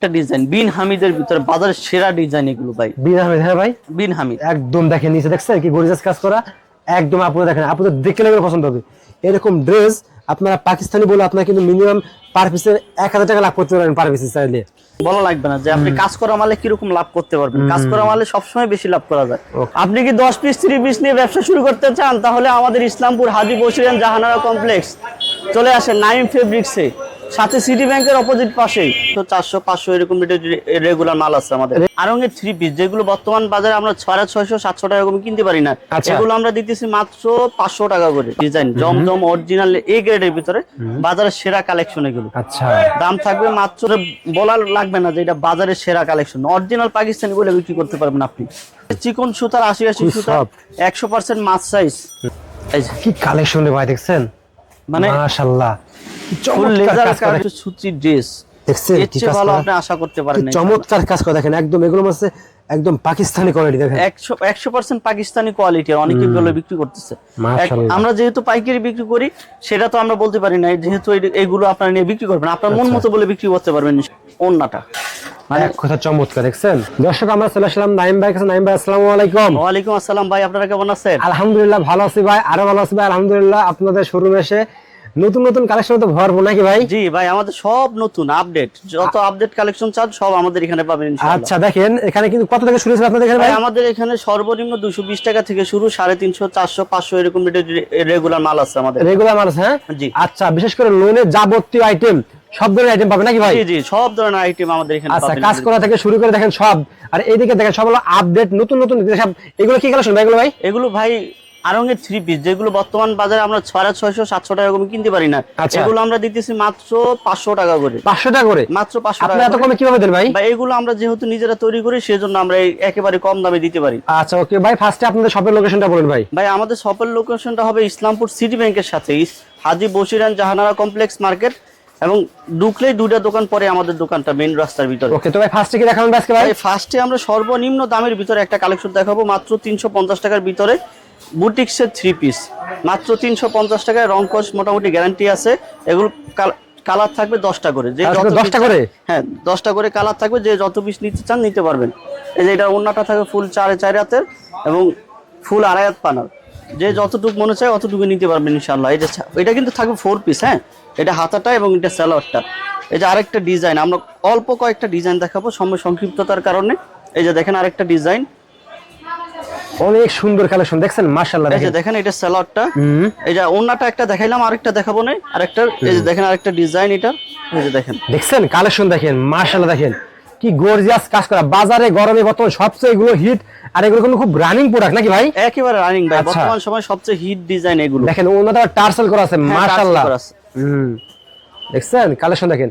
একটা ডিজাইন বিন হামিদের ভিতরে বাজারের সেরা ডিজাইন এগুলো ভাই। বিন হামিদ, হ্যাঁ ভাই বিন হামিদ একদম দেখেন নিচে দেখছেন কি গর্জিয়াস কাজ করা, একদম আপনারা দেখেন, আপনাদের দেখলে এগুলো পছন্দ হবে। এরকম ড্রেস আপনারা পাকিস্তানি বলে আপনারা কিন্তু মিনিমাম পার পিসে 1000 টাকা লাভ করতে পারবেন পার পিসে চাইলে। বলা লাগবে না যে আপনি কাজ করা মালে কিরকম লাভ করতে পারবেন, কাজ করা মালে সবসময় বেশি লাভ করা যায়। আপনি কি 10 পিস 30 পিস নিয়ে ব্যবসা শুরু করতে চান, তাহলে আমাদের ইসলামপুর হাজী বসিরান জাহানারা কমপ্লেক্স চলে আসেন নাইম ফেব্রিক্সে, সাথে সিটি ব্যাংকের অপোজিট পাশেই। তো 400 500 এরকম রেগুলার মাল আছে আমাদের। আরঙের 3 পিস যেগুলো বর্তমান বাজারে আমরা 650 700 টাকা এরকম কিনতে পারি না, এগুলো আমরা দিতেছি মাত্র 500 টাকা করে। ডিজাইন জমজম অরিজিনাল এ গ্রেডের ভিতরে বাজারের সেরা কালেকশন এগুলো। আচ্ছা দাম থাকবে মাত্র, বলার লাগবে না যে এটা বাজারের সেরা কালেকশন। অরিজিনাল পাকিস্তানি বলে বিক্রি করতে পারবেন আপনি। চিকন সুতার 80 সুতা 100% মাছ সাইজ। এই যে কি কালেকশন রে ভাই দেখছেন, মানে মাশাআল্লাহ ফুল লেজার কাজ সুতি ড্রেস দেখছেন কি কাজ ভালো করা, আপনি আশা করতে পারেন না। চমৎকার কাজ করে দেখেন, একদম এগুলো হচ্ছে একদম পাকিস্তানি কোয়ালিটি দেখেন, 100% পাকিস্তানি কোয়ালিটি। অনেকে বলে বিক্রি করতেছে। মাশাআল্লাহ আমরা যেহেতু পাইকারি বিক্রি করি সেটা তো আমরা বলতে পারি না, যেহেতু এগুলো আপনারা নিয়ে বিক্রি করবেন, আপনার মন মতো বলে বিক্রি করতে পারবেন। ওন্নাটা মানে এক কথা চমৎকার দেখছেন। দর্শক আমরা চলে আসলাম নাইম ভাই কাছে। নাইম ভাই আসসালামু আলাইকুম। ওয়ালাইকুম আসসালাম ভাই, আপনারা কেমন আছেন? আলহামদুলিল্লাহ ভালো আছি ভাই, আরো ভালো আছি ভাই আলহামদুলিল্লাহ। আপনাদের শোরুমে এসে নতুন নতুন কালেকশন তো ভরপুর নাকি ভাই? জি ভাই, আমাদের সব নতুন আপডেট, যত আপডেট কালেকশন চান সব আমাদের এখানে পাবেন ইনশাআল্লাহ। আচ্ছা দেখেন এখানে কিন্তু কত থেকে শুরু হচ্ছে আপনাদের এখানে ভাই? ভাই আমাদের এখানে সর্বনিম্ন 220 টাকা থেকে শুরু, 350 400 500 এরকম রেগুলার মাল আছে আমাদের। রেগুলার মাল আছে, হ্যাঁ জি। আচ্ছা বিশেষ করে লোনের যাবতীয় আইটেম, সব ধরনের আইটেম পাবেন নাকি ভাই? জি জি, সব ধরনের আইটেম আমাদের এখানে আচ্ছা পাবেন। কাজ করা থেকে শুরু করে দেখেন সব, আর এইদিকে দেখেন সব হলো আপডেট নতুন নতুন সব। এগুলো কি কালেকশন ভাই এগুলো ভাই? এগুলো ভাই আরঙের 3 পিস যেগুলো বর্তমান বাজারে আমরা 650 700 টাকা এরকম কিনতে পারি না, এগুলো আমরা দিতেছি মাত্র 500 টাকা করে। 500 টাকা করে মাত্র 500 আপনি টাকা। এত কমে কিভাবে দেন ভাই? ভাই এগুলো আমরা যেহেতু নিজেরা তৈরি করি সেজন্য আমরা একেবারে কম দামে দিতে পারি। আচ্ছা ওকে ভাই, ফার্স্টে আপনাদের শপের লোকেশনটা বলুন ভাই। ভাই আমাদের শপের লোকেশনটা হবে ইসলামপুর সিটি ব্যাংকের সাথে হাজী বসিরান জাহানারা কমপ্লেক্স মার্কেট, এবং ঢুকলেই দুইটা দোকান পরে আমাদের দোকানটা মেইন রাস্তার ভিতরে। ওকে তো ভাই ফার্স্টে কি দেখাবেন আজকে ভাই? ফার্স্টে আমরা সর্বনিম্ন দামের ভিতরে একটা কালেকশন দেখাবো মাত্র 350 টাকার ভিতরে, বুটিক্সের 3 পিস মাত্র 350 টাকায়। রং কস মোটামুটি গ্যারান্টি আছে। এগুলো কালার থাকবে 10টা করে, যে যত 10টা করে, হ্যাঁ 10টা করে কালার থাকবে, যে যত পিস নিতে চান নিতে পারবেন। এই যে এটা ওন্নাটা থাকবে ফুল 4 হাতের এবং ফুল 2.5 হাত পানার, যে যতটুকু মনে চায় অতটুকু নিতে পারবেন ইনশাআল্লাহ। এটা কিন্তু থাকবে 4 পিস, হ্যাঁ এটা হাতাটা এবং এটা সালোয়ারটা। এই যে আরেকটা ডিজাইন, আমরা অল্প কয়েকটা ডিজাইন দেখাবো সময় সংক্ষিপ্ততার কারণে। এই যে দেখেন আরেকটা ডিজাইন, অনেক সুন্দর কালেকশন দেখছেন মাশাআল্লাহ। এই যে দেখেন এটা সালোয়ারটা, এই যে ওন্নাটা একটা দেখাইলাম, আরেকটা দেখাবো না, আরেকটা এই যে দেখেন আরেকটা ডিজাইন এটা। এই যে দেখেন দেখছেন কালেকশন দেখেন মাশাআল্লাহ, দেখেন কি গর্জিয়াস কাজ করা। বাজারে গরমে বর্তমানে সবচেয়ে এগুলো হিট, আর এগুলো কিন্তু খুব রানিং প্রোডাক্ট নাকি ভাই? একেবারে রানিং ভাই, বর্তমান সময় সবচেয়ে হিট ডিজাইন এগুলো। দেখেন ওনাদের টার্সেল করা আছে মাশাআল্লাহ। দেখছেন কালেকশন দেখেন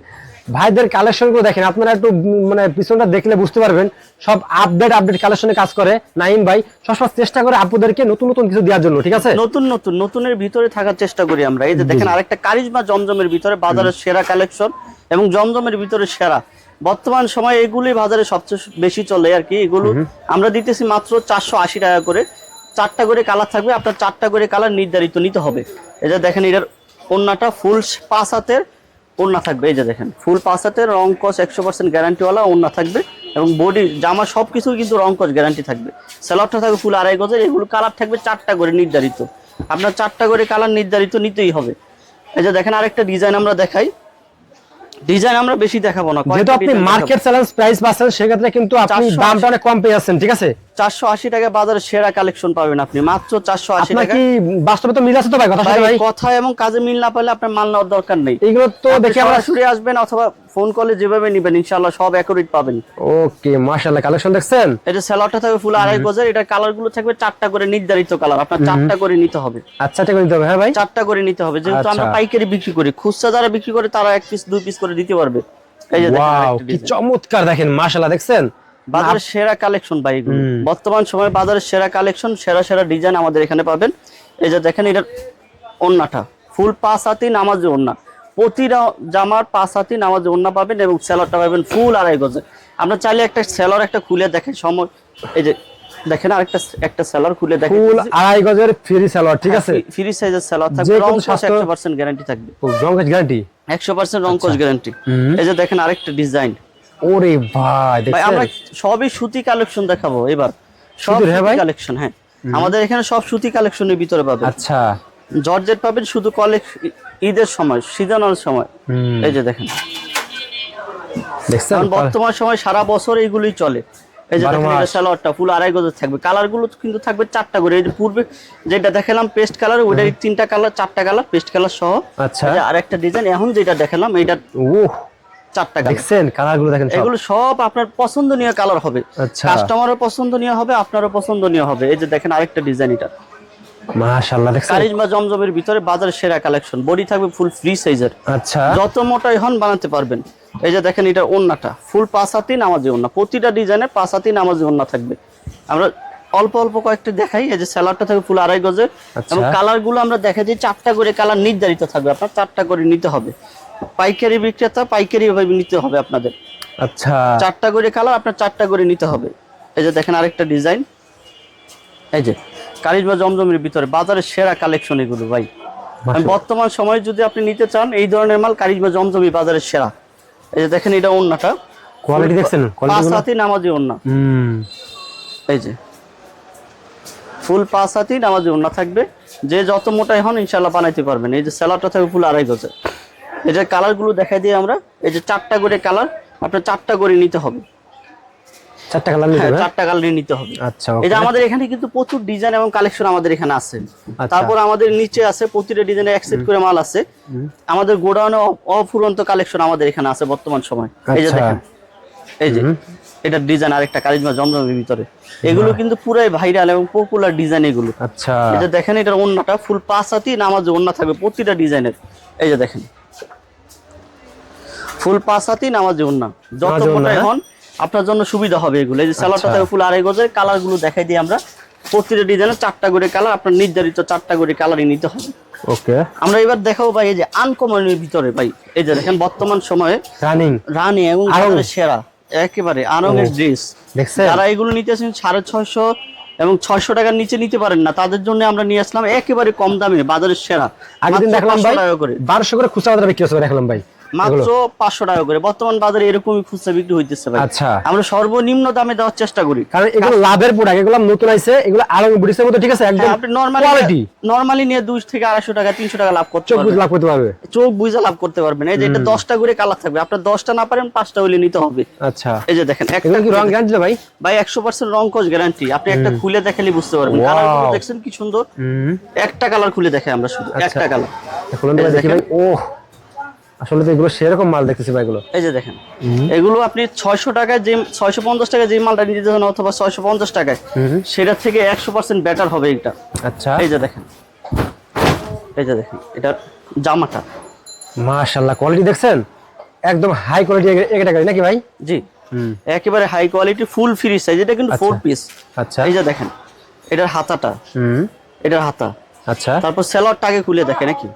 ভাইদের কালেকশন গুলো দেখেন, আপনারা একটু মানে পিছনটা দেখলে বুঝতে পারবেন সব আপডেট কালেকশনে কাজ করে নাইম ভাই। সবসময় চেষ্টা করে আপুদেরকে নতুন নতুন কিছু দেওয়ার জন্য, ঠিক আছে? নতুনের ভিতরে থাকার চেষ্টা করি আমরা। এই যে দেখেন আরেকটা কারিজমা জমজমের ভিতরে বাজারের সেরা কালেকশন, এবং জমজমের ভিতরে সেরা বর্তমান সময় এগুলি বাজারে সবচেয়ে বেশি চলে আর কি। এগুলো আমরা দিতেছি মাত্র 480 টাকা করে। 4টা করে কালার থাকবে, আপনার 4টা করে কালার নির্ধারিত নিতে হবে। এই যে দেখেন এটার ওন্নাটা ফুল 5 হাতের ওন্না থাকবে। এই যে দেখেন ফুল 5 হাতের রং কস 100% গ্যারান্টিওয়ালা ওন্না থাকবে, এবং বডি জামা সবকিছু কিন্তু রং কস গ্যারান্টি থাকবে। সালোয়ারটা থাকবে ফুল 2.5 গজের। এগুলো কালার থাকবে 4টা করে নির্ধারিত, আপনার 4টা করে কালার নির্ধারিত নিতেই হবে। এই যে দেখেন আরেকটা ডিজাইন আমরা দেখাই। ডিজাইন আমরা বেশি দেখাবো না, যেহেতু আপনি মার্কেট চ্যালেঞ্জ প্রাইস পাচ্ছেন সেক্ষেত্রে কিন্তু আপনি দামটা অনেক কম পেয়েছেন, ঠিক আছে? 480 টাকা বাজারে সেরা কালেকশন পাবেন আপনি মাত্র 480 টাকা। কি বাস্তবে তো মিল আছে তো ভাই? কথা ভাই কথা এবং কাজে মিল না পেলে আপনার মাল নেওয়ার দরকার নেই। এগুলো তো দেখে আমরা সরাসরি আসবেন অথবা ফোন কলে যেভাবে নেবেন ইনশাআল্লাহ সব অ্যাকুরেট পাবেন। ওকে মাশাআল্লাহ কালেকশন দেখছেন। এটা সালোয়ারটা থাকবে ফুল 2.5 গজের। এটা কালার গুলো থাকবে 4টা করে নির্ধারিত কালার, আপনার 4টা করে নিতে হবে। আচ্ছা এটা করে নিতে হবে, হ্যাঁ ভাই 4টা করে নিতে হবে, যেহেতু আমরা পাইকারি বিক্রি করি। খুচরা যারা বিক্রি করে তারা 1 পিস 2 পিস করে দিতে পারবে। এই যে ওয়াও কি চমৎকার দেখেন মাশাআল্লাহ, দেখছেন বাজারের সেরা কালেকশন ভাই এগুলো। বর্তমান সময়ে বাজারের সেরা কালেকশন, সেরা সেরা ডিজাইন আমাদের এখানে পাবেন। এই যে দেখেন এটার ওন্নাটা ফুল 5 হাতি নামাজি ওন্না, প্রতিটা জামার 5 হাতি নামাজি ওন্না পাবেন, এবং সেলারটা পাবেন ফুল 2.5 গজে। আমরা চাইলে একটা সেলার একটা খুলে দেখেন সময়। এই যে দেখেন একটা সেলার খুলে দেখেন, ফুল 2.5 গজের ফ্রি সেলার, ঠিক আছে? ফ্রি সাইজের সেলার থাকবে, রং কস 100% গ্যারান্টি থাকবে। রং কস গ্যারান্টি 100% রং কস গ্যারান্টি। এই যে দেখেন আরেকটা ডিজাইন, ওরে ভাই ভাই দেখছেন আমরা সবই সুতি কালেকশন দেখাবো এবার, সব সুতির, হ্যাঁ ভাই? সুতি কালেকশন। হ্যাঁ, আমাদের এখানে সব সুতি কালেকশনের ভিতরে পাবেন। আচ্ছা জর্জেট পাবেন শুধু ঈদের সময়, সিজনাল সময়। হুম। এই যে দেখেন, দেখছেন কারণ বর্তমান সময় সারা বছর এইগুলোই চলে। এই যে 12 দেখেন, মাস। এটা সালোয়ারটা ফুল আড়াই গজের থাকবে। কালার গুলো কিন্তু থাকবে 4টা করে। এই যে পূর্বে যেটা দেখালাম পেস্ট কালার, ওইটার 3টা কালার, 4টা কালার পেস্ট কালার সহ। আচ্ছা। এই যে আরেকটা ডিজাইন এখন যেটা দেখালাম, এটা ওহ 4টা কালার। দেখছেন কালার গুলো দেখেন সব। এগুলো সব আপনার পছন্দনীয় কালার হবে, আচ্ছা। কাস্টমারও পছন্দনীয় হবে, আপনারও পছন্দনীয় হবে। এই যে দেখেন আরেকটা ডিজাইন, এটা মাশাআল্লাহ দেখছেন। কারিজমা জমজমের ভিতরে বাজারের সেরা কালেকশন। বডি থাকবে ফুল ফ্রি সাইজের, আচ্ছা যত মোটাই হন বানাতে পারবেন। এই যে দেখেন, এটা ওন্নাটা ফুল 5 হাতি নামাজি ওন্না, প্রতিটা ডিজাইনে 5 হাতি নামাজি ওন্না থাকবে। আমরা অল্প অল্প কয়েকটা দেখাই। এই যে স্যালাডটা থাকবে ফুল আড়াই গজের, আচ্ছা। এবং কালার গুলো আমরা দেখাই যে 4টা করে কালার নির্ধারিত থাকবে, আপনার 4টা করে নিতে হবে। পাইকারি বিক্রেতা পাইকারি ভাবে নিতে হবে আপনাদের। আচ্ছা 4টা করে কালার আপনার 4টা করে নিতে হবে। এই যে দেখেন আরেকটা ডিজাইন, এই যে কারিজমা জমজমের ভিতরে বাজারের সেরা কালেকশন এগুলো ভাই। বর্তমান সময়ে যদি আপনি নিতে চান এই ধরনের মাল, কারিজমা জমজমি বাজারের সেরা। এই যে দেখেন, এটা ওন্নাটা কোয়ালিটি দেখছেন, 5 হাতি নামাজি ওন্না। এই যে ফুল 5 হাতি নামাজি ওন্না থাকবে, যে যত মোটাই হন ইনশাআল্লাহ বানাইতে পারবেন। এই যে স্যালাডটা থাকবে ফুল আড়াই গজে। এই যে কালার গুলো দেখাই দিই আমরা। এই যে 4টা করে কালার আপনার 4টা করে নিতে হবে। 4টা কালার নিতে হ্যাঁ, হবে। 4টা কালার নিতে হবে। আচ্ছা এই যে আমাদের এখানে কিন্তু প্রচুর ডিজাইন এবং কালেকশন আমাদের এখানে আছে। আচ্ছা। তারপর আমাদের নিচে আছে প্রতিটা ডিজাইনে এক সেট করে মাল আছে। আমাদের গোডাউনে অফুরন্ত কালেকশন আমাদের এখানে আছে বর্তমান সময়। এই যে আচ্ছা। দেখেন, এই যে এটা ডিজাইন আরেকটা কারিজমা জমজমের ভিতরে। এগুলো কিন্তু পুরাই ভাইরাল এবং পপুলার ডিজাইন এগুলো। আচ্ছা এই যে দেখেন, এটার ওন্নাটা ফুল 5 হাতি নামাজে ওন্না থাকবে প্রতিটা ডিজাইনের। এই যে দেখেন ফুল 5 হাতি নামাজে ওন্না, যত নামাজে ওন্না, মোটাই হন আপনার জন্য সুবিধা হবে এগুলো। এই যে স্যালাডটা আচ্ছা। থাকবে ফুল আড়াই গজের। কালার গুলো দেখাই দিই আমরা। প্রতিটা ডিজাইনে 4টা করে কালার, আপনার নির্ধারিত 4টা করে কালারই নিতে হবে। ওকে আমরা এবার দেখাবো ভাই, এই যে আনকমনের ভিতরে ভাই, এই যে দেখেন বর্তমান সময়ে রানিং রানী এবং বাজারের সেরা একেবারে আনঙের ড্রেস। দেখছেন যারা এগুলো নিতেছেন 650 এবং 600 টাকার নিচে নিতে পারেন না, তাদের জন্য আমরা নিয়ে আসলাম একেবারে কম দামে বাজারের সেরা। আগের দিন মাত্র দেখলাম ভাই 500 টাকা করে, 1200 করে খুচরা বাজারে বিক্রি হচ্ছে দেখলাম ভাই। মাত্র 500 টাকা করে বর্তমান বাজারে এরকমই খুচরা বিক্রি হইতেছে ভাই। আচ্ছা আমরা সর্বনিম্ন দামে দেওয়ার চেষ্টা করি, কারণ এগুলো লাভের প্রোডাক্ট, এগুলো নতুন আইছে, এগুলো আরং বুটিসের মতো ঠিক আছে একদম আপনি কোয়ালিটি নরমালি নিয়ে 200 থেকে 250 টাকা 300 টাকা লাভ করতে চোখ বুঝে পারবেন, লাভ করতে পারবে। চোখ বুঝে লাভ করতে পারবেন। এই যে এটা 10টা করে কালার থাকবে, আপনার 10টা না পারেন 5টা হইলে নিতে হবে। আচ্ছা এই যে দেখেন একটা এগুলো কি রং গ্যারান্টি ভাই? ভাই 100% রং কোজ গ্যারান্টি। আপনি একটা খুলে দেখালে বুঝতে পারবেন। Wow. কালারগুলো দেখছেন কি সুন্দর। একটা কালার খুলে দেখাই আমরা, শুধু একটা কালার। এখন আমরা দেখি ভাই, ও আসলে তো এগুলো সেরকম মাল দেখতেছি ভাই এগুলো। এই যে দেখেন, এগুলো আপনি 600 টাকায় যে 650 টাকায় যে মালটা নিতে চান অথবা 650 টাকায়, সেটা থেকে 100% বেটার হবে এটা। আচ্ছা এই যে দেখেন, এই যে দেখেন এটা জামাটা। মাশাআল্লাহ কোয়ালিটি দেখছেন একদম হাই কোয়ালিটি একটা গাড়ি নাকি ভাই? জি, একেবারে high quality full free size. এটা কিন্তু 4 পিস। আচ্ছা এই যে দেখেন, এটার হাতাটা, এটার হাতা। আচ্ছা তারপর সেলরটা আগে খুলে দেখেন নাকি।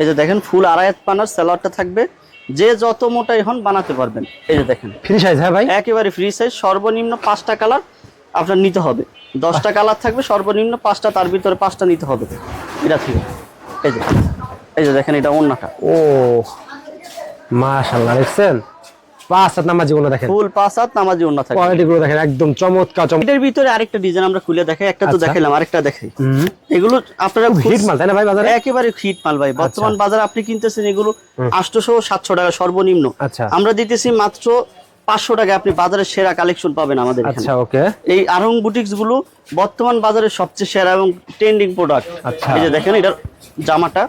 এই যে দেখেন ফুল আড়াই পানার সেলরটা থাকবে, যে যত মোটাই হন বানাতে পারবেন। এই যে দেখেন ফ্রি সাইজ, হ্যাঁ ভাই একেবারে ফ্রি সাইজ। সর্বনিম্ন 5টা কালার আপনার নিতে হবে, 10টা কালার থাকবে, সর্বনিম্ন 5টা, তার ভিতরে 5টা নিতে হবে এটা থেকে। এই যে, এই যে দেখেন এটা ওন্নাটা, ও মাশাআল্লাহ দেখছেন 5 হাত নামাজি গুলো দেখেন, ফুল 5 হাত নামাজি ওন্না থাকবে। কোয়ালিটি গুলো দেখেন একদম চমৎকার এটার ভিতরে আরেকটা ডিজাইন আমরা খুলে দেখাই। একটা তো আচ্ছা। দেখাইলাম, আরেকটা দেখাই। এগুলো আপনারা হিট মাল তাই না ভাই বাজারে? একেবারে হিট মাল ভাই। বর্তমান বাজারে আপনি কিনতেছেন এগুলো 800-700 টাকা সর্বনিম্ন। আচ্ছা আমরা দিতেছি মাত্র 500 টাকা। আপনি বাজারের সেরা কালেকশন পাবেন আমাদের এখানে। আচ্ছা ওকে এই আরং বুটিক্স গুলো বর্তমান বাজারের সবচেয়ে সেরা এবং ট্রেন্ডিং প্রোডাক্ট। আচ্ছা। এই যে দেখেন এটার জামাটা,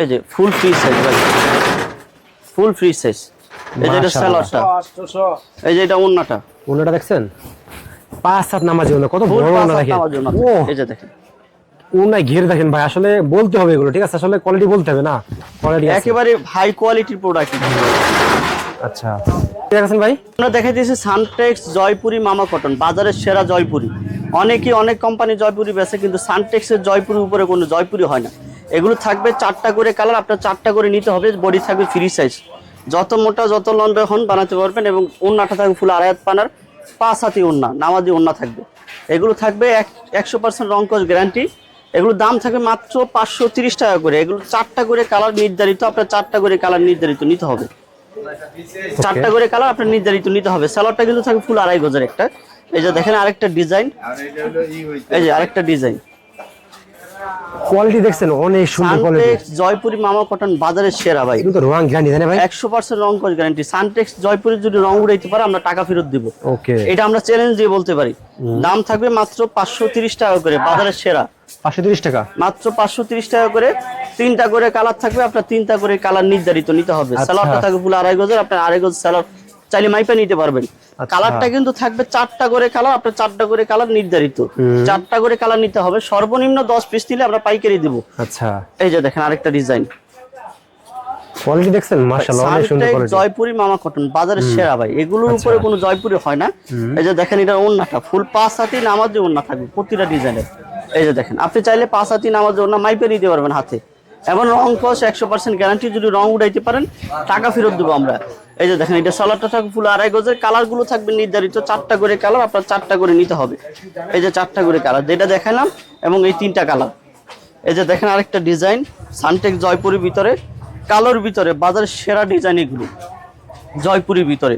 এই যে ফুল ফ্রি সাইজ ভাই, ফুল ফ্রি সাইজ। এই যে এটা সালোয়ারটা, এই যে এটা ওন্নাটা, ওন্নাটা দেখছেন 5 হাত নামাজি ওন্না, কত ফুল বড় 5 ওন্না হাত দেখেন। নামাজি ওন্না। ও এই যে দেখেন ওন্নায় ঘিরে দেখেন ভাই, আসলে বলতে হবে এগুলো ঠিক আছে, আসলে কোয়ালিটি বলতে হবে না, কোয়ালিটি একেবারে হাই কোয়ালিটির প্রোডাক্ট। আচ্ছা দেখেন ভাই, আমরা দেখাই দিয়েছি সানটেক্স জয়পুরি মামা কটন, বাজারের সেরা জয়পুরি। অনেকেই অনেক কোম্পানি জয়পুরি বেচে, কিন্তু সানটেক্সের জয়পুরির উপরে কোনো জয়পুরি হয় না। এগুলো থাকবে 4টা করে কালার, আপনার 4টা করে নিতে হবে। বডি থাকবে ফ্রি সাইজ, যত মোটা যত লম্বা হন বানাতে পারবেন। এবং ওন্নাটা থাকবে ফুল আড়াই হাত পানার 5 হাতি ওন্না, নামাজি ওন্না থাকবে। এগুলো থাকবে 100% রং কস গ্যারান্টি। এগুলোর দাম থাকবে মাত্র 530 টাকা করে। এগুলো 4টা করে কালার নির্ধারিত, আপনার 4টা করে কালার নির্ধারিত নিতে হবে। চারটা করে কালার আপনার নির্ধারিত নিতে হবে। সালোয়ারটা কিন্তু থাকে ফুল 2.5 গজের একটা। এই যে দেখেন আরেকটা ডিজাইন, এই যে আরেকটা ডিজাইন। কোয়ালিটি দেখছেন অনেক সুন্দর কোয়ালিটি। সানটেক্স জয়পুরি মামা কটন বাজারের সেরা ভাই। কিন্তু রং গ্যারান্টি জানেন ভাই? 100% রং কস গ্যারান্টি। সানটেক্স জয়পুরি যদি রং উড়াইতে পারে আমরা টাকা ফেরত দিব। ওকে, এটা আমরা চ্যালেঞ্জ দিয়ে বলতে পারি। দাম থাকবে মাত্র 530 টাকা করে, বাজারের সেরা। 530 টাকা মাত্র 530 টাকা করে। 3টা করে কালার থাকবে, আপনার 3টা করে কালার নির্ধারিত নিতে হবে। সালোয়ারটা থাকবে ফুল 2.5 গজের, আপনার 2.5 গজ সালোয়ার চাইলে মাইপা নিতে পারবেন। কালারটা কিন্তু থাকবে 4টা করে কালার, আপনার 4টা করে কালার নির্ধারিত। 4টা করে কালার নিতে হবে। সর্বনিম্ন 10 পিস নিলে আমরা পাইকারি দিব। আচ্ছা, এই যে দেখেন আরেকটা ডিজাইন। কোয়ালিটি দেখছেন মাশাআল্লাহ অনেক সুন্দর কোয়ালিটি। জয়পুরি মামা কটন বাজারের সেরা ভাই। এগুলোর উপরে কোনো জয়পুরি হয় না। এই যে দেখেন এটা ওন্নাটা ফুল 5 হাতি নামাজি ওন্না থাকবে প্রতিটা ডিজাইনের। এই যে দেখেন আপনি চাইলে 5 হাতি নামাজি ওন্না মাইপে নিতে পারবেন হাতে। এবং রং কস 100% গ্যারান্টি। যদি রং উড়াইতে পারেন টাকা ফেরত দেবো আমরা। এই যে দেখেন এটা সালোয়ারটা থাকবে ফুল 2.5 গজের। কালারগুলো থাকবে নির্ধারিত 4টা করে কালার, আপনার 4টা করে নিতে হবে। এই যে 4টা করে কালার যেটা দেখালাম, এবং এই 3টা কালার। এই যে দেখেন আরেকটা ডিজাইন সানটেক্স জয়পুরের ভিতরে, কালোর ভিতরে বাজারের সেরা ডিজাইন এগুলো। জয়পুরের ভিতরে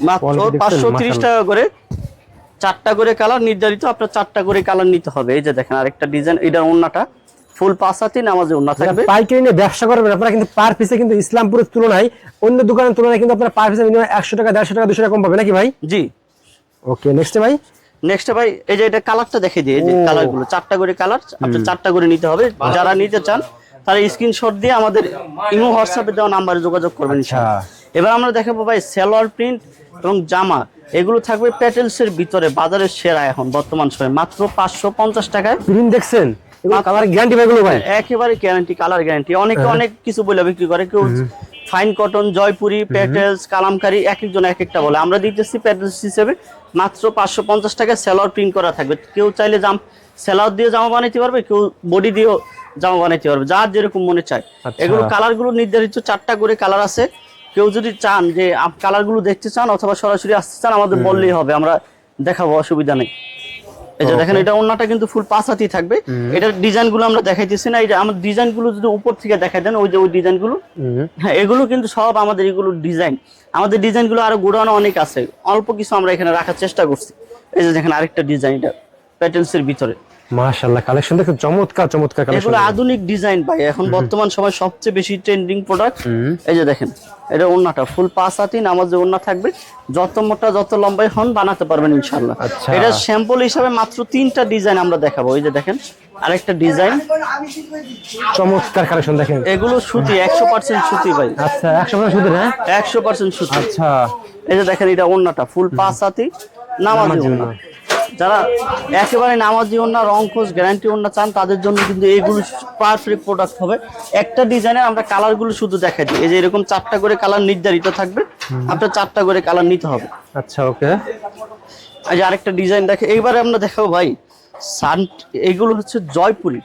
মাত্র 530 টাকা করে। 4টা করে কালার নির্ধারিত, আপনার 4টা করে কালার নিতে হবে। এই যে দেখেন আরেকটা ডিজাইন, এটার ওন্নাটা ফুল 5 হাতি নামাজে ওন্না থাকবে। পাইকারি নিয়ে ব্যবসা করবেন আপনারা কিন্তু পার পিসে কিন্তু ইসলামপুরের তুলনায় অন্য দোকানের তুলনায় কিন্তু আপনারা পার পিসে মিনিমাম 100 টাকা 150 টাকা 200 টাকা কম পাবেন নাকি ভাই? জি। ওকে, নেক্সট ভাই। নেক্সট ভাই এই যে এটা কালারটা দেখে দিই। এই যে কালারগুলো 4টা করে কালার, আপনি 4টা করে নিতে হবে। যারা নিতে চান তারা স্ক্রিনশট দিয়ে আমাদের ইমো হোয়াটসঅ্যাপে দেওয়া নম্বরে যোগাযোগ করবেন ইনশাআল্লাহ। এবার আমরা দেখাবো ভাই সালোয়ার প্রিন্ট এবং জামা। এগুলো থাকবে প্যাটেলসের ভিতরে বাজারের সেরা এখন বর্তমান সময়ে মাত্র 550 টাকায়। প্রিন্ট দেখছেন? এগুলো কালার গ্যারান্টি ভাই এগুলো ভাই? একেবারে গ্যারান্টি, কালার গ্যারান্টি। অনেকে অনেক কিছু বলে বিক্রি করে, কেউ fine cotton, Jaipuri, petals, Kalamkari, এক একজন এক একটা বলে। আমরা দিতেছি প্যাটেলস হিসেবে মাত্র 550 টাকায় সালোয়ার প্রিন্ট করা থাকবে। কেউ চাইলে সালোয়ার দিয়ে জামা বানাইতে পারবে, কেউ বডি দিয়েও জামা বানাইতে পারবে, যার যেরকম মনে চায়। এগুলো কালারগুলো নির্ধারিত 4টা করে কালার আছে। কেউ যদি চান যে কালারগুলো দেখতে চান অথবা সরাসরি আসতে চান আমাদের বললেই হবে, আমরা দেখাবো, অসুবিধা নেই। এই যে দেখেন এটা ওন্নাটা কিন্তু ফুল 5 হাতি থাকবে। এটার ডিজাইনগুলো আমরা দেখাইতেছি না। এই যে আমার ডিজাইনগুলো যদি উপর থেকে দেখাই দেন, ওই যে ওই ডিজাইনগুলো, হ্যাঁ এগুলো কিন্তু সব আমাদের এগুলো ডিজাইন। আমাদের ডিজাইনগুলো আরো গোড়ানো অনেক আছে, অল্প কিছু আমরা এখানে রাখার চেষ্টা করছি। এই যে দেখেন আরেকটা ডিজাইন, এটা প্যাটেলসের ভিতরে। মাশাআল্লাহ কালেকশন দেখো চমৎকার চমৎকার কালেকশন। এগুলো আধুনিক ডিজাইন ভাই, এখন বর্তমান সময় সবচেয়ে বেশি ট্রেন্ডিং প্রোডাক্ট। এই যে দেখেন এটা ওন্নাটা ফুল 5 হাতি নামাজে ওন্না থাকবে। যত মোটা যত লম্বাই হন বানাতে পারবেন ইনশাআল্লাহ। এটা স্যাম্পল হিসাবে মাত্র 3টা ডিজাইন আমরা দেখাবো। এই যে দেখেন আরেকটা ডিজাইন, চমৎকার কালেকশন দেখেন। এগুলো সুতি 100% সুতি ভাই। আচ্ছা 100% সুতি না? 100% সুতি। আচ্ছা এই যে দেখেন এটা ওন্নাটা ফুল 5 হাতি নামাজি ওন্না। যারা একেবারে নামাজি ওন্না, রং খোঁজ গ্যারান্টি ওন্না চান তাদের জন্য কিন্তু এইগুলো পারফেক্ট প্রোডাক্ট হবে। একটা ডিজাইনের আমরা কালারগুলো শুধু দেখাই দিই। এই যে এরকম 4টা করে কালার নির্ধারিত থাকবে, আপনার 4টা করে কালার নিতে হবে। আচ্ছা ওকে। এই যে আরেকটা ডিজাইন দেখে এইবারে আমরা দেখাবো ভাই এগুলো হচ্ছে জয়পুরি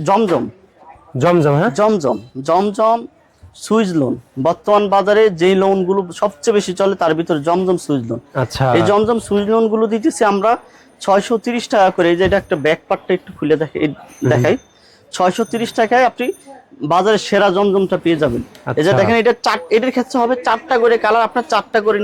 জমজম। জমজম? হ্যাঁ জমজম, জমজম সুইজ লোন। বর্তমান বাজারে যেই লোনগুলো সবচেয়ে বেশি চলে তার ভিতরে জমজম সুইজ লোন। আচ্ছা এই জমজম সুইজ লোন গুলো দিতেছি আমরা 630 টাকা করে। এই যে এটা একটা ব্যাক পার্টটা একটু খুলে দেখাই। 630 টাকায় আপনি বাজারে সেরা জমজমটা পেয়ে যাবেন। এই যে দেখেন এটা এটার ক্ষেত্রে হবে 4টা করে কালার, আপনার 4টা করে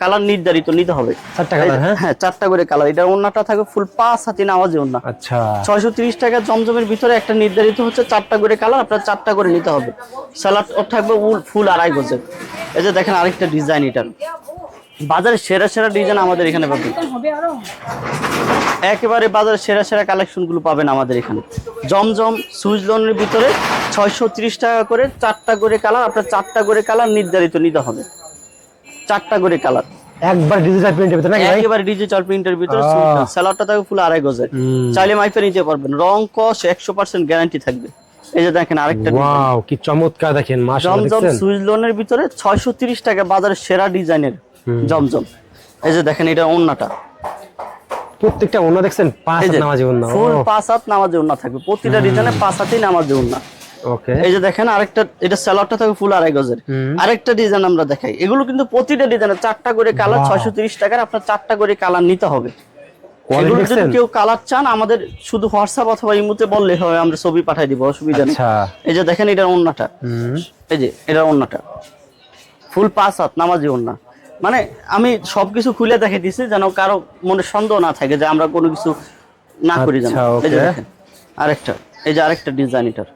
কালার নির্ধারিত নিতে হবে। 4টা কালার? হ্যাঁ 4টা করে কালার। এটা ওন্নাটা থাকবে ফুল 5 হাতি নামাজি ওন্না। আচ্ছা 630 টাকা জমজমের ভিতরে একটা নির্ধারিত হচ্ছে 4টা করে কালার, আপনার 4টা করে নিতে হবে। সালোয়ার থাকবে ফুল 2.5 গজের। এই যে দেখেন আরেকটা ডিজাইন, এটার বাজারে সেরা সেরা ডিজাইন আমাদের এখানে পাবেন। একেবারে বাজারে সেরা সেরা কালেকশন গুলো পাবেন আমাদের এখানে। জমজম সুইজ লোনের ভিতরে 630 টাকা করে 4টা করে কালার, আপনার 4টা করে কালার নির্ধারিত নিতে হবে। 4টা করে কালার একবার ডিজিটাল প্রিন্টের ভিতরে নাকি ভাই? একেবারে ডিজিটাল প্রিন্টের ভিতরে। সালোয়ারটা থাকবে ফুল 2.5 গজের। চাইলে মাইপে নিতে পারবেন, রং কস 100% গ্যারান্টি থাকবে। এই যে দেখেন আরেকটা ওয়াও কি চমৎকার দেখেন মাশাআল্লাহ। জমজম সুইজ লোনের ভিতরে 630 টাকা বাজারের সেরা ডিজাইনের জমজম। এই যে দেখেন এটা ওন্নাটা, প্রত্যেকটা ওন্না দেখছেন 5 হাত নামাজি ওন্না, ফুল 5 হাত নামাজি ওন্না থাকবে। প্রতিটা ডিজাইনে 5 হাতই নামাজি ওন্না। ওকে এই যে দেখেন আরেকটা, এটা সালোয়ারটা থাকবে ফুল 2.5 গজের। আরেকটা ডিজাইন আমরা দেখাই। এগুলো কিন্তু প্রতিটা ডিজাইনে 4টা করে কালার, 630 টাকার আপনার 4টা করে কালার নিতে হবে। এগুলো যদি কেউ কালার চান আমাদের শুধু হোয়াটসঅ্যাপ অথবা ইমোতে বললে হবে, আমরা ছবি পাঠিয়ে দিব, অসুবিধা নেই। এই যে দেখেন এটার ওন্নাটা, এই যে এটার ওন্নাটা ফুল 5 হাত নামাজি ওড়না। মানে আমি সবকিছু খুলে দেখে দিছি যেন কারো মনে সন্দেহ না থাকে যে আমরা কোনো কিছু না করি যেন। এই যে দেখেন আরেকটা, এই যে আরেকটা ডিজাইন, এটার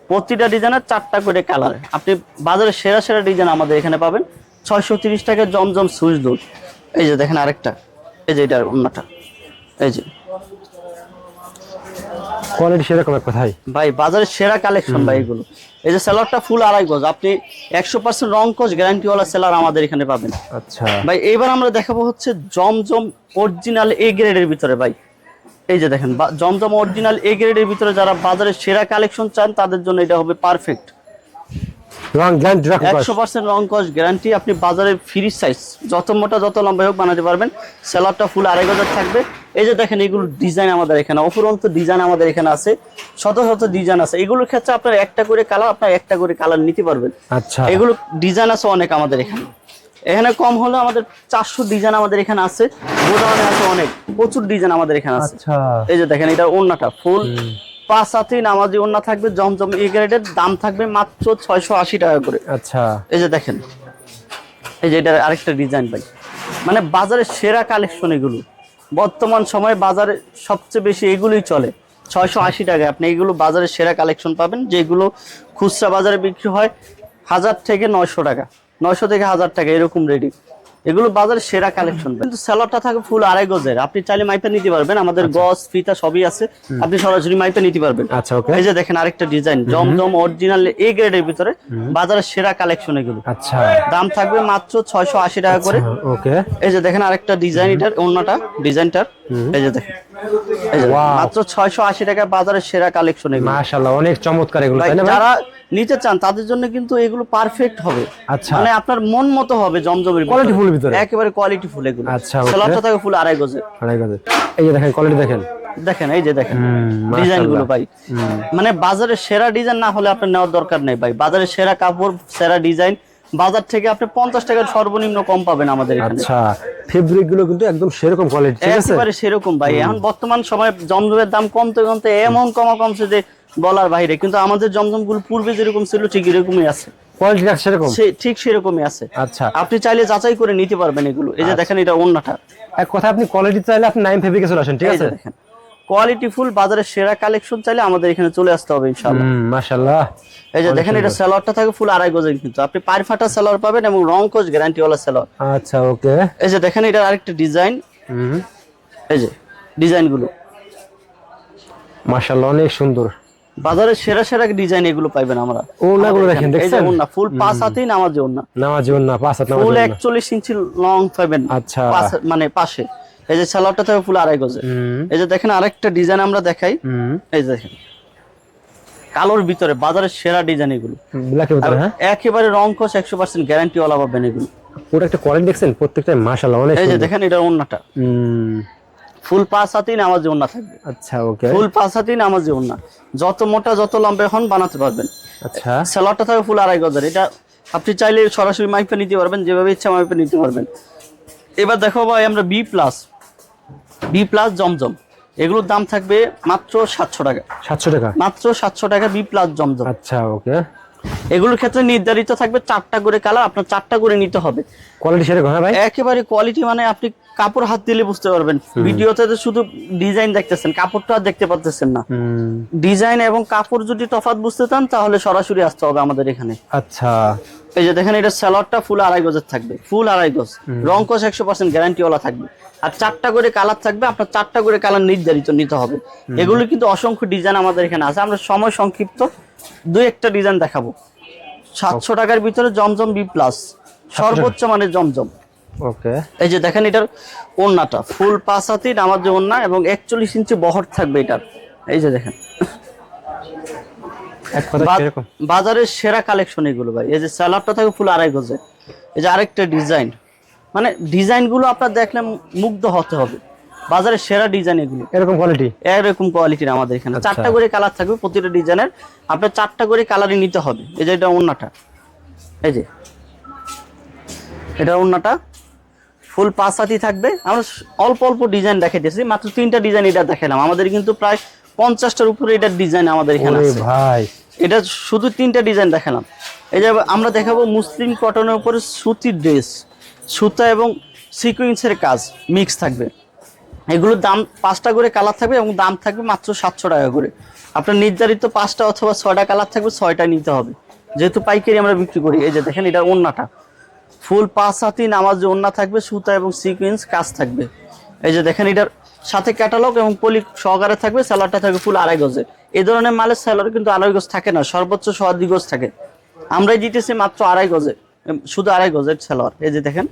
প্রতিটা ডিজাইনের 4টা করে কালার। আপনি বাজারে সেরা সেরা ডিজাইন আমাদের এখানে পাবেন 630 টাকা জমজম সুইচ দুধ। এই যে দেখেন আরেকটা, এই যে এটার ওড়নাটা, এই যে কোয়ালিটি সেরকম এক কথাই ভাই বাজারের সেরা কালেকশন ভাই এগুলো। এই যে সেলারটা ফুল 2.5 গজ, আপনি 100% রং কোচ গ্যারান্টিওয়ালা সেলার আমাদের এখানে পাবেন। আচ্ছা ভাই এইবার আমরা দেখাবো হচ্ছে জমজম অরিজিনাল এ গ্রেডের ভিতরে ভাই। এই যে দেখেন জমজম অরিজিনাল এ গ্রেডের ভিতরে যারা বাজারের সেরা কালেকশন চান তাদের জন্য এটা হবে পারফেক্ট। রং গ্যারান্টি 100% রং কস গ্যারান্টি। আপনি বাজারে ফ্রি সাইজ যত মোটা যত লম্বা হোক বানাতে পারবেন। সেলারটা ফুল 2.5 গজ থাকবে। এই যে দেখেন এগুলো ডিজাইন আমাদের এখানে অফুরন্ত ডিজাইন আমাদের এখানে আছে, শত শত ডিজাইন আছে। এগুলোর ক্ষেত্রে আপনার একটা করে কালার, আপনার একটা করে কালার নিতে পারবেন। আচ্ছা এগুলো ডিজাইন আছে অনেক আমাদের এখানে। এখানে কম হলে আমাদের 400 ডিজাইন আমাদের এখানে আছে, গোডাউনে আছে অনেক, প্রচুর ডিজাইন আমাদের এখানে আছে। আচ্ছা এই যে দেখেন এটা ওড়নাটা ফুল 5 হাতি নামাজি ওড়না থাকবে, জমজম এ গ্রেডের, দাম থাকবে মাত্র 680 টাকা করে। আচ্ছা এই যে দেখেন, এই যে এটা আরেকটা ডিজাইন ভাই, মানে বাজারের সেরা কালেকশন এগুলো। বর্তমান সময়ে বাজারে সবচেয়ে বেশি এগুলোই চলে। 680 টাকায় আপনি এগুলো বাজারের সেরা কালেকশন পাবেন, যেগুলো খুচরা বাজারে বিক্রি হয় 1000 থেকে 900 টাকা, 900 থেকে 1000 টাকা এরকম রেডি। এগুলো বাজারের সেরা কালেকশন। কিন্তু সেলারটা থাকে ফুল 2.5 গজের, আপনি চাইলে মাইপে নিতে পারবেন, আমাদের গজ ফিতা সবই আছে, আপনি সরাসরি মাইপে নিতে পারবেন। আচ্ছা ওকে। এই যে দেখেন আরেকটা ডিজাইন জমজম অরিজিনাল এ গ্রেডের ভিতরে বাজারের সেরা কালেকশন এগুলো। আচ্ছা দাম থাকবে মাত্র 680 টাকা করে। ওকে। এই যে দেখেন আরেকটা ডিজাইন, এটার ওন্নাটা ডিজাইনটার, এই যে দেখেন, এই যে মাত্র 680 টাকা বাজারের সেরা কালেকশন এগুলো। মাশাআল্লাহ অনেক চমৎকার এগুলো, তাই না ভাই? যারা নিতে চান তাদের জন্য কিন্তু এগুলো পারফেক্ট হবে। আচ্ছা মানে আপনার মন মতো হবে জমজমের কোয়ালিটি ফুল ভিতরে, একেবারে কোয়ালিটি ফুল এগুলো। আচ্ছা সেলারটা থাকে ফুল 2.5 গজের। 2.5 গজে। এই যে দেখেন কোয়ালিটি দেখেন, দেখেন এই যে দেখেন ডিজাইন গুলো ভাই, মানে বাজারের সেরা ডিজাইন না হলে আপনার নেওয়ার দরকার নেই ভাই। বাজারের সেরা কাপড়, সেরা ডিজাইন, বাজার থেকে আপনি 50 টাকার সর্বনিম্ন কম পাবেন আমাদের এখানে। আচ্ছা ফেব্রিক গুলো কিন্তু একদম সেরকম কোয়ালিটি, ঠিক আছে? একেবারে সেরকম ভাই। এখন বর্তমান সময়ে জমজমের দাম কমতে কমতে এমন কমছে যে বলার বাইরে, কিন্তু আমাদের জমজম গুলো পূর্বে যেরকম ছিল ঠিক এরকমই আছে, কোয়ালিটি সেরকম, ঠিক সেরকমই আছে। আচ্ছা আপনি চাইলে যাচাই করে নিতে পারবেন এগুলো। এই যে দেখেন এটা ওন্নাটা, এক কথা আপনি কোয়ালিটি চাইলে আপনি নাইম ফেব্রিকে চলে আসেন, ঠিক আছে? দেখেন কোয়ালিটি ফুল বাজারের সেরা কালেকশন চাইলে আমাদের এখানে চলে আসতে হবে ইনশাআল্লাহ। মাশাআল্লাহ। এই যে দেখেন এটা সেলারটা থাকে ফুল 2.5 গজের, কিন্তু আপনি পায়ের ফাটা সেলার পাবেন এবং রং কোচ গ্যারান্টি ওয়ালা সেলার। আচ্ছা ওকে। এই যে দেখেন এটা আরেকটা ডিজাইন, এই যে ডিজাইন গুলো মাশাআল্লাহ অনেক সুন্দর। বাজারের সেরা সেরা ডিজাইন এগুলো পাইবেন আমরা। ওন্নাগুলো দেখেন, দেখছেন? এই যে ওন্না ফুল 5 হাতেই নামাজি ওন্না, নামাজি ওন্না 5 হাত নামাজি ফুল ওন্না, 41 ইঞ্চি লং পাবেন। আচ্ছা মানে পাশে এই যে সেলারটা থাকে ফুল 2.5 গজের। এই যে দেখেন আরেকটা ডিজাইন আমরা দেখাই, এই যে দেখেন কালোর ভিতরে বাজারের সেরা ডিজাইন এগুলো, ব্ল্যাকের ভিতরে। হ্যাঁ একেবারে রং কোচ 100% গ্যারান্টি ওয়ালা পাবেন এগুলো। পুরো একটা কোয়ালিটি দেখছেন প্রত্যেকটা, মাশাআল্লাহ অনেক এই যে সুন্দর। দেখেন এটা ওন্নাটা ফুল 5 হাতেই নামাজি ওন্না থাকবে। আচ্ছা ওকে। ফুল 5 হাতেই নামাজি ওন্না, যত মোটা যত লম্বা এখন বানাতে পারবেন। আচ্ছা সেলারটা থাকে ফুল 2.5 গজের। এটা আপনি চাইলে সরাসরি মাইপে নিতে পারবেন, যেভাবে ইচ্ছা মাইপে নিতে পারবেন। এবার দেখো ভাই আমরা বি প্লাস জমজম, এগুলোর দাম থাকবে মাত্র 700 টাকা। 700 টাকা মাত্র 700 টাকা বি প্লাস জমজম। আচ্ছা ওকে। এগুলোর ক্ষেত্রে নির্ধারিত থাকবে 4টা করে কালার, আপনার 4টা করে নিতে হবে। কোয়ালিটি সেরকম, হ্যাঁ ভাই? একেবারে কোয়ালিটি, মানে আপনি কাপড় হাত দিলে বুঝতে পারবেন। ভিডিওতে তো শুধু ডিজাইন দেখতেছেন, কাপড়টা আর দেখতে পাচ্ছেন না। ডিজাইন এবং কাপড় যদি তফাৎ বুঝতে চান তাহলে সরাসরি আসতে হবে আমাদের এখানে। আচ্ছা এই যে দেখেন এটা সেলারটা ফুল 2.5 গজের থাকবে, ফুল 2.5 গজ, রং কোচ 100% গ্যারান্টি ওয়ালা থাকবে। আর 4টা করে কালার থাকবে, আপনার 4টা করে কালার নির্ধারিত নিতে হবে। এগুলো কিন্তু অসংখ্য ডিজাইন আমাদের এখানে আছে, আমরা সময় সংক্ষিপ্ত 2-1টা ডিজাইন দেখাবো। 700 টাকার ভিতরে জমজম বি প্লাস সর্বোচ্চ মানের জমজম। ওকে। এই যে দেখেন এটার ওন্নাটা ফুল 5 হাতি নামাজি ওন্না এবং 41 ইঞ্চি বহর থাকবে এটার। এই যে দেখেন এক কথা সেরকম বাজারের সেরা কালেকশন এগুলো ভাই। এই যে সেলারটা থাকে ফুল 2.5 গজে। এই যে আরেকটা ডিজাইন, মানে ডিজাইন গুলো আপনার দেখলে মুগ্ধ হতে হবে। বাজারের সেরা ডিজাইন এগুলো, এরকম কোয়ালিটি, এরকম কোয়ালিটির আমাদের এখানে। 4টা করে কালার থাকবে প্রতিটা ডিজাইনের, আপনার 4টা করে কালারই নিতে হবে। এই যে এটা ওন্নাটা, এই যে এটা ওন্নাটা ফুল 5 হাতি থাকবে। আমরা অল্প অল্প ডিজাইন দেখাইতেছি, মাত্র 3টা ডিজাইন এটা দেখালাম। আমাদের কিন্তু প্রায় 50টার উপরে এটার ডিজাইন আমাদের এখানে ওরে আছে ভাই, এটা শুধু 3টা ডিজাইন দেখালাম। এই যে আমরা দেখাবো মুসলিম কটনের উপরে সুতির ড্রেস, সুতা এবং সিকোয়েন্সের কাজ মিক্স থাকবে। এগুলোর দাম 5টা করে কালার থাকবে এবং দাম থাকবে মাত্র 700 টাকা করে। আপনার নির্ধারিত 5টা অথবা 6টা কালার থাকবে, 6টা নিতে হবে, যেহেতু পাইকারি আমরা বিক্রি করি। এই যে দেখেন এটা ওন্নাটা ফুল 5 হাতি নামাজ ওন্না থাকবে, সুতা এবং সিকোয়েন্স কাজ থাকবে। এই যে দেখেন এটার সাথে ক্যাটালগ এবং পলি সহকারে থাকবে। স্যালাডটা থাকবে ফুল 2.5 গজের। এই ধরনের মালের স্যালাড কিন্তু 2.5 গজ থাকে না, সর্বোচ্চ 1.5 গজ থাকে। আমরাই দিতেছি মাত্র 2.5 গজে, শুধু 2.5 গজের স্যালাড। এই যে দেখেন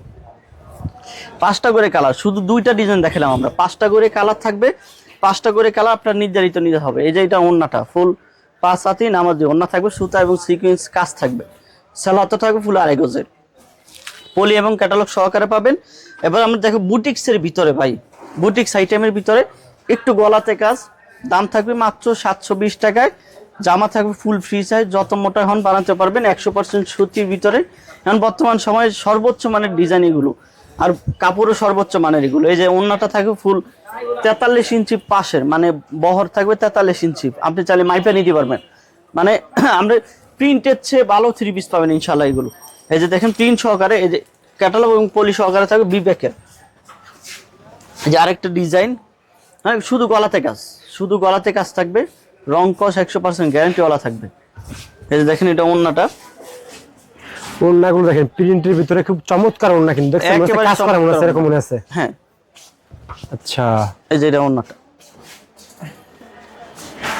5টা করে কালার, শুধু 2টা ডিজাইন দেখালাম আমরা। 5টা করে কালার থাকবে, 5টা করে কালার আপনার নির্ধারিত নিতে হবে। এই যে এটা ওন্নাটা ফুল 5 হাতি নামাজ ওন্না থাকবে, সুতা এবং সিকোয়েন্স কাজ থাকবে। স্যালাডটা থাকবে ফুল 2.5 গজের, পলি এবং ক্যাটালগ সহকারে পাবেন। এবার আমরা দেখো বুটিক্সের ভিতরে ভাই, বুটিক্স আইটেমের ভিতরে একটু গলাতে কাজ, দাম থাকবে মাত্র 720 টাকায়। জামা থাকবে ফুল ফ্রি সাইজ, যত মোটা হন বানাতে পারবেন। 100% সুতির ভিতরে, এখন বর্তমান সময়ে সর্বোচ্চ মানের ডিজাইন এগুলো, আর কাপড়ও সর্বোচ্চ মানের এগুলো। এই যে ওন্নাটা থাকবে ফুল 43 ইঞ্চি পাশের, মানে বহর থাকবে 43 ইঞ্চি। আপনি চাইলে মাইপা নিতে পারবেন, মানে আমরা প্রিন্টের চেয়ে ভালো 3 পিস পাবেন ইনশাল্লাহ এগুলো। এই যে দেখেন প্রিন্ট সহকারে, এই যে ক্যাটালগ এবং পলি সহকারে থাকবে বিবেকের। এই যে আরেকটা ডিজাইন, হ্যাঁ শুধু গলাতে কাজ, শুধু গলাতে কাজ থাকবে, রং কস 100% গ্যারান্টিওয়ালা থাকবে। এই যে দেখেন এটা ওন্নাটা, ওন্নাগুলো দেখেন প্রিন্টের ভিতরে খুব চমৎকার ওন্না, কিন্তু দেখছেন মনে হচ্ছে কাজ করা মনে হচ্ছে, এরকম মনে আছে। হ্যাঁ আচ্ছা, এই যে এটা ওন্নাটা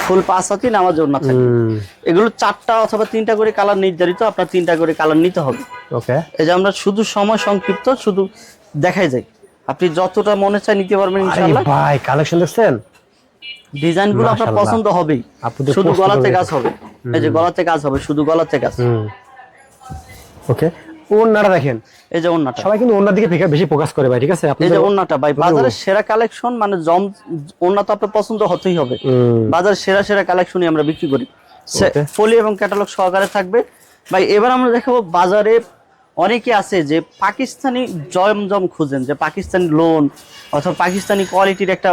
ফুল 5 হাতি নামাজ ওন্না থাকবে। এগুলো 4টা অথবা 3টা করে কালার নির্ধারিত, আপনার 3টা করে কালার নিতে হবে। ওকে, এই যে আমরা শুধু সময় সংক্ষিপ্ত, শুধু দেখাই যায়, আপনি যতটা মনে চায় নিতে পারবেন ইনশাআল্লাহ। ভাই কালেকশন দেখছেন, ডিজাইনগুলো আপনার পছন্দ হবেই, শুধু গলাতে কাজ হবে। এই যে গলাতে কাজ হবে, শুধু গলাতে কাজ। ওকে, ওন্নাটা দেখেন, এই যে ওন্নাটা, সবাই কিন্তু ওন্নার দিকে বেশি ফোকাস করে ভাই, ঠিক আছে? এই যে ওন্নাটা ভাই বাজারের সেরা কালেকশন, মানে ওন্না তো আপনার পছন্দ হতেই হবে। বাজারের সেরা সেরা কালেকশনই আমরা বিক্রি করি, ফলি এবং ক্যাটালগ সহকারে থাকবে ভাই। এবার আমরা দেখাবো, বাজারে অনেকে আছে যে পাকিস্তানি জমজম খুঁজেন, যে পাকিস্তানি লোন অথবা পাকিস্তানি কোয়ালিটির একটা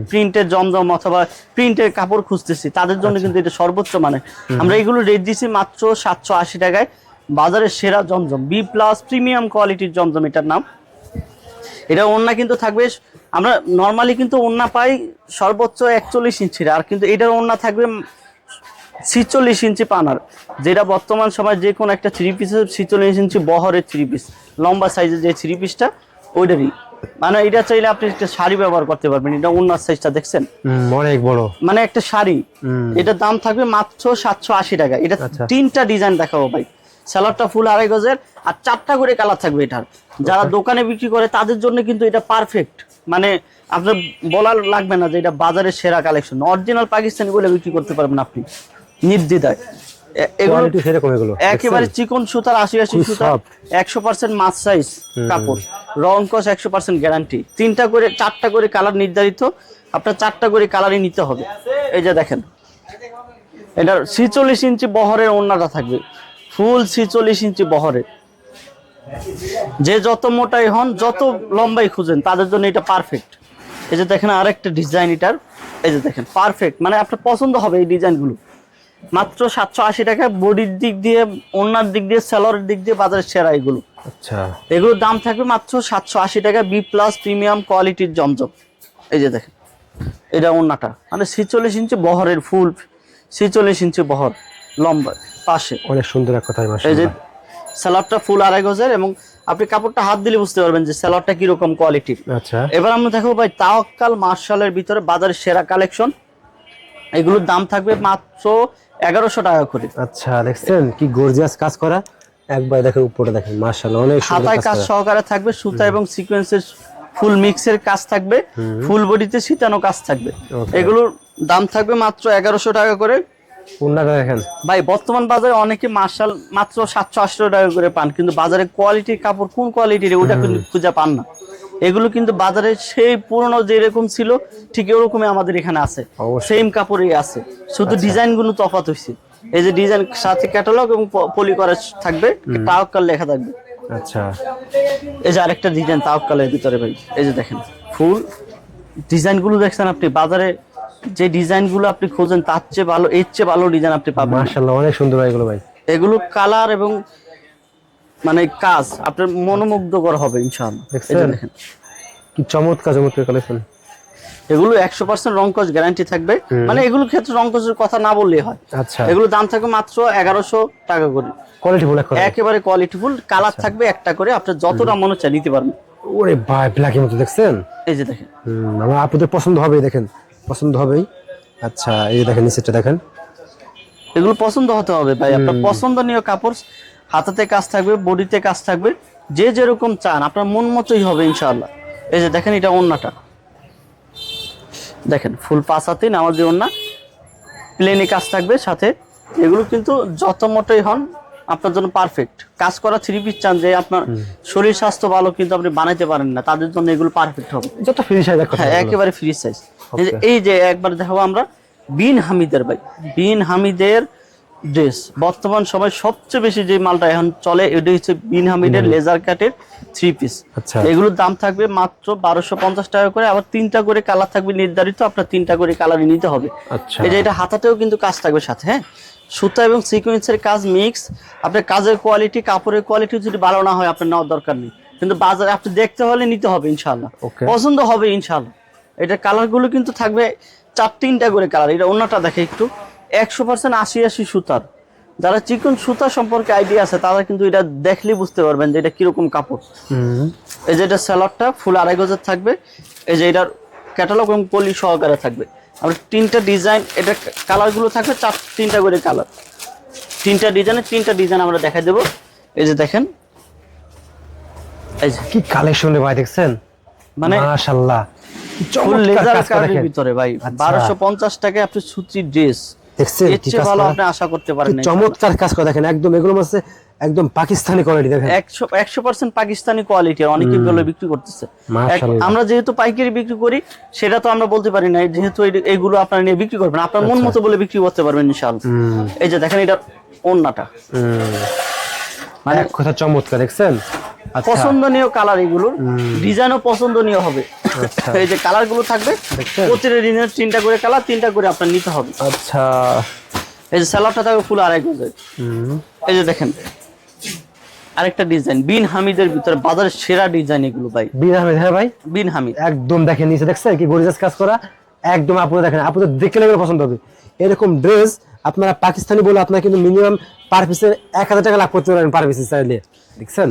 প্রিন্টের জমজম অথবা প্রিন্টের কাপড় খুঁজতেছি, তাদের জন্য কিন্তু এটা সর্বোচ্চ মানে। আমরা এগুলো রেট দিছি মাত্র 780 টাকায়। বাজারের সেরা জমজম, বি প্লাস প্রিমিয়াম কোয়ালিটির জমজম এটার নাম। এটা ওন্না কিন্তু থাকবে, আমরা নর্মালি কিন্তু ওন্না পাই সর্বোচ্চ 41 ইঞ্চির, আর কিন্তু এটার ওন্না থাকবে 46 ইঞ্চি পানার, যেটা বর্তমান সময় যে কোনো একটা 3 পিসের 46 ইঞ্চি বহরের 3 পিস, লম্বা সাইজের যে 3 পিসটা ওইটারই, মানে এটা চাইলে আপনি একটা শাড়ি ব্যবহার করতে পারবেন। এটা ওন্নার সাইজটা দেখছেন অনেক বড়, মানে একটা শাড়ি। এটার দাম থাকবে মাত্র 780 টাকা। এটা 3টা ডিজাইন দেখাবো ভাই। স্যালাডটা ফুল 2.5 গজের, আর 4টা করে কালার থাকবে এটার। যারা দোকানে বিক্রি করে তাদের জন্য কিন্তু এটা পারফেক্ট, মানে আপনার বলার লাগবে না যে এটা বাজারের সেরা কালেকশন। অরিজিনাল পাকিস্তানি বলে বিক্রি করতে পারবেন আপনি নির্দ্বিধায়। এগুলো একেবারে চিকন সুতার, 80 সুতা, 100% মাছ সাইজ কাপড়, রং কস 100% গ্যারান্টি। 4টা করে কালার নির্ধারিত, আপনার 4টা করে কালারই নিতে হবে। এই যে দেখেন এটার 46 ইঞ্চি বহরের ওন্নাটা থাকবে, ফুল 46 ইঞ্চি বহরের। যে যত মোটাই হন, যত লম্বাই খুঁজেন, তাদের জন্য এটা পারফেক্ট। এই যে দেখেন আরেকটা ডিজাইন এটার, এই যে দেখেন পারফেক্ট, মানে আপনার পছন্দ হবে এই ডিজাইনগুলো। মাত্র 780 টাকা, বডির দিক দিয়ে, ওন্নার দিক দিয়ে, সেলরের দিক দিয়ে বাজারের সেরা এগুলো। আচ্ছা, এগুলোর দাম থাকবে মাত্র 780 টাকা, বি প্লাস প্রিমিয়াম কোয়ালিটির জমজম। এই যে দেখেন এটা ওন্নাটা, মানে 46 ইঞ্চি বহরের, ফুল 46 ইঞ্চি বহর লম্বা পাশে, অনেক সুন্দর এক কথা। এই যে স্যালাডটা ফুল 2.5 গজের, এবং আপনি কাপড়টা হাত দিলে বুঝতে পারবেন যে স্যালাডটা কিরকম কোয়ালিটির। আচ্ছা, এবার আমরা দেখো ভাই তাওয়াক্কাল মার্শালের ভিতরে বাজারের সেরা কালেকশন। এগুলোর দাম থাকবে মাত্র 1100 টাকা করে। আচ্ছা, দেখছেন কি গর্জিয়াস কাজ করা, একবার দেখেন উপরে দেখেন, মাশাআল্লাহ অনেক সুন্দর হাতায় কাজ সহকারে থাকবে, সুতা এবং সিকোয়েন্সের ফুল মিক্সের কাজ থাকবে, ফুল বডিতে ছিটানো কাজ থাকবে। এগুলোর দাম থাকবে মাত্র 1100 টাকা করে। ওন্নাটা দেখেন ভাই, বর্তমান বাজারে অনেকে মার্শাল মাত্র 780 টাকা করে পান, কিন্তু বাজারে কোয়ালিটির কাপড় কোন কোয়ালিটির ওটা কিন্তু খুঁজে পান না। এগুলো কিন্তু বাজারে সেই পুরনো যেরকম ছিল ঠিক এরকমই আমাদের এখানে আছে, সেম কাপড়ই আছে, শুধু ডিজাইনগুলো তফাৎ হয়েছে। এই যে ডিজাইন সাথে ক্যাটালগ এবং পলি করা থাকবে, তাওয়াক্কাল লেখা থাকবে। আচ্ছা, এই যে আরেকটা ডিজাইন তাওয়াক্কালের ভিতরে ভাই, এই যে দেখেন ফুল ডিজাইনগুলো দেখছেন আপনি, বাজারে যে ডিজাইনগুলো আপনি খোঁজেন তার চেয়ে ভালো, এর চেয়ে ভালো ডিজাইন আপনি পাবেন। মাশাআল্লাহ অনেক সুন্দর ভাই এগুলো ভাই। এগুলো কালার এবং মানে কাজ আপনার মনোমুগ্ধকর হবে ইনশাআল্লাহ। এই যে দেখছেন দেখেন কি চমৎকার চমৎকার কালেকশন। এগুলো 100% রংকশ গ্যারান্টি থাকবে, মানে এগুলোর ক্ষেত্রে রংকশের কথা না বললেই হয়। আচ্ছা এগুলো দাম থাকবে মাত্র 1100 টাকা করে, কোয়ালিটি ফুল এক কথা। একেবারে কোয়ালিটিফুল। কালার থাকবে একটা করে, আপনার যতটা মনে চায় নিতে পারবেন। ওরে ভাই ব্ল্যাকের মতো দেখছেন, এই যে দেখেন আমার আপনাদের পছন্দ হবেই, দেখেন পছন্দ হবেই। আচ্ছা এই যে দেখেন নিচেরটা দেখেন, এগুলো পছন্দ হতে হবে ভাই, আপনার পছন্দনীয় কাপড়, হাতাতে কাজ থাকবে, বডিতে কাজ থাকবে, যে যেরকম চান আপনার মন মতোই হবে ইনশাআল্লাহ। এই যে দেখেন এটা ওন্নাটা দেখেন, ফুল 5 হাতে নামাজি ওন্না, প্লেনে কাজ থাকবে সাথে। এগুলো কিন্তু যত মোটেই হন আপনার জন্য পারফেক্ট। কাজ করা 3 পিস চান যে আপনার শরীর স্বাস্থ্য ভালো কিন্তু আপনি বানাইতে পারেন না, তাদের জন্য এগুলো পারফেক্ট হবে। যত ফ্রি সাইজ এক কথা। হ্যাঁ একেবারে ফ্রি সাইজ। এই যে একবার দেখাবো আমরা বিন হামিদের ভাই, বিন হামিদের ড্রেস বর্তমান সময় সবচেয়ে বেশি যে মালটা এখন চলে এটা হচ্ছে বিন হামিদের লেজার কাটের 3 পিস। আচ্ছা এগুলোর দাম থাকবে মাত্র 1250 টাকা করে, আবার 3টা করে কালার থাকবে নির্ধারিত, আপনার 3টা করে কালারই নিতে হবে। আচ্ছা এই যে এটা হাতাতেও কিন্তু কাজ থাকবে সাথে, হ্যাঁ সুতা এবং সিকোয়েন্সের কাজ মিক্স। আপনার কাজের কোয়ালিটি, কাপড়ের কোয়ালিটি যদি ভালো না হয় আপনার নেওয়ার দরকার নেই, কিন্তু বাজারে আপনি দেখতে হলে নিতে হবে ইনশাআল্লাহ, পছন্দ হবে ইনশাআল্লাহ। এটা কালারগুলো কিন্তু থাকবে 3টা করে কালার। এটা অন্যটা দেখে একটু 100% 80 সুতার। যারা চিকন সুতা সম্পর্কে আইডিয়া আছে তারা কিন্তু এটা দেখলেই বুঝতে পারবেন যে এটা কিরকম কাপড়। এই যে এটা স্যালাডটা ফুল 2.5 গজের থাকবে। এই যে এটার ক্যাটালগ এবং পলি সহকারে থাকবে। আমরা 3টা ডিজাইন, এটা কালারগুলো থাকবে 3টা করে কালার, 3টা ডিজাইনের 3টা ডিজাইন আমরা দেখাই দেবো। এই যে দেখেন এই যে কি কালেকশন রে ভাই দেখছেন, মানে মাশাআল্লাহ ফুল লেজার কাটের ভিতরে ভাই 1250 টাকায় আপনি সুতি ড্রেস দেখছেন, এর চেয়ে ভালো আপনি আশা করতে পারেন না। চমৎকার কাজ করে দেখেন, একদম এগুলো হচ্ছে একদম পাকিস্তানি কোয়ালিটি দেখেন, 100% পাকিস্তানি কোয়ালিটি। অনেকে বলে বিক্রি করতেছে, মাশাআল্লাহ। আমরা যেহেতু পাইকারি বিক্রি করি সেটা তো আমরা বলতে পারি না, যেহেতু এইগুলো আপনারা নিয়ে বিক্রি করবেন, আপনার মন মতো বলে বিক্রি করতে পারবেন ইনশাআল্লাহ। এই যে দেখেন এটা ওন্নাটা, মানে এক কথা চমৎকার দেখছেন। পছন্দনীয় কালার, এগুলোর ডিজাইনও পছন্দনীয় হবে। এই যে কালার গুলো থাকবে প্রতিটা ডিজাইনের 3টা করে কালার, 3টা করে আপনার নিতে হবে। আচ্ছা এই যে স্যালাডটা থাকবে ফুল 2.5 গজের। এই যে দেখেন আরেকটা ডিজাইন বিন হামিদের ভিতরে বাজারের সেরা ডিজাইন এগুলো ভাই। বিন হামিদ, হ্যাঁ ভাই বিন হামিদ একদম দেখেন নিচে দেখছেন কি গর্জিয়াস কাজ করা, একদম আপনারা দেখেন, আপনাদের দেখলে এগুলো পছন্দ হবে। এরকম ড্রেস আপনারা পাকিস্তানি বলে আপনারা কিন্তু মিনিমাম পার পিসে 1000 টাকা লাভ করতে পারেন পার পিসে চাইলে, দেখছেন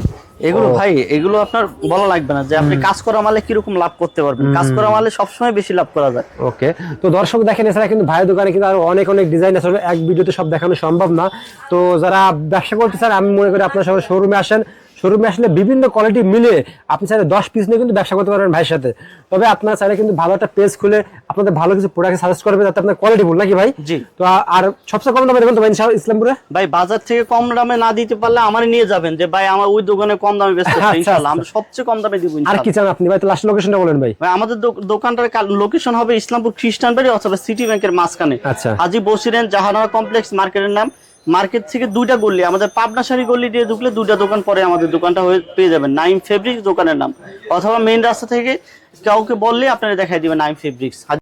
এগুলো ভাই। এগুলো আপনার বলা লাগবে না যে আপনি কাজ করা মালে কিরকম লাভ করতে পারবেন, কাজ করা মালে সবসময় বেশি লাভ করা যায়। ওকে, তো দর্শক দেখেন এছাড়া কিন্তু ভাইয়ের দোকানে কিন্তু আরো অনেক অনেক ডিজাইন আছে, এক ভিডিওতে সব দেখানো সম্ভব না। তো যারা ব্যবসা করতে চান আমি মনে করি আপনারা সবাই শোরুমে আসেন, শোরুমে আসলে বিভিন্ন কোয়ালিটি মিলে আপনি চাইলে 10 পিস নিয়ে কিন্তু ব্যবসা করতে পারবেন ভাইয়ের সাথে। তবে আপনারা চাইলে কিন্তু ভালো একটা পেজ খুলে আপনাদের ভালো কিছু প্রোডাক্ট সাজেস্ট করবে যাতে আপনার কোয়ালিটি ফুল, নাকি ভাই? জি। তো আর সবচেয়ে কম দামে দেবেন তো ভাই ইসলামপুরে? ভাই বাজার থেকে কম দামে না দিতে পারলে আমারই নিয়ে যাবেন যে ভাই আমার ওই দোকানে কম দামে বেচতেছে, ইনশাআল্লাহ আমরা সবচেয়ে কম দামে দিব আর ইনশাআল্লাহ। কি চান আপনি ভাই? তো লাস্ট লোকেশনটা বলেন ভাই। ভাই আমাদের দোকানটার লোকেশন হবে ইসলামপুর খ্রিস্টান বাড়ি অথবা সিটি ব্যাংকের মাঝখানে, আচ্ছা হাজী বসিরেন জাহানারা কমপ্লেক্স মার্কেটের নাম। মার্কেট থেকে 2টা গলি, আমাদের পাবনা শাড়ি গলি দিয়ে ঢুকলে 2টা দোকান পরে আমাদের দোকানটা পেয়ে যাবেন, নাইম ফেব্রিক্স দোকানের নাম। অথবা মেইন রাস্তা থেকে কাউকে বললে আপনারা দেখাই দিবেন নাইম ফেব্রিক্স।